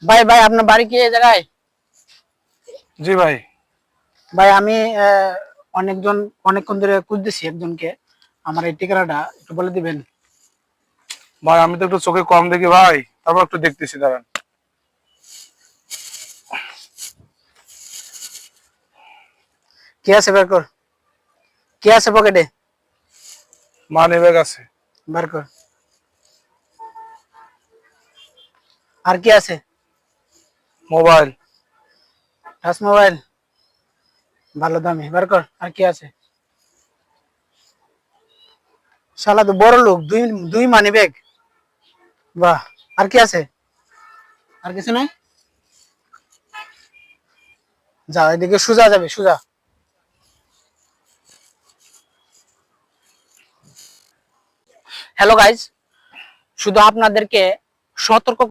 ভাই ভাই আপনার বাড়ি কি এই জায়গায়? জি ভাই। ভাই আমি অনেকক্ষণ ধরে খুঁজতেছি একজনকে। আমার এই ঠিকানাটা একটু বলে দিবেন? ভাই আমি তো একটু চোখে কম দেখি ভাই, তারপর একটু দেখতেছি, দাঁড়ান। কি আছে বের কর, কি আছে পকেটে? মানি ব্যাগ আছে। বের কর। আর কি আছে? মোবাইল। টাচ মোবাইল, ভালো দামি, বের কর। আর কি আছে? শালা তো বড় লোক, দুই দুই মানি ব্যাগ। বাহ। আর কি আছে? আর কিছু নাই? যা এদিকে সোজা যাবে, সোজা। হ্যালো গাইজ, শুধু আপনাদেরকে সতর্ক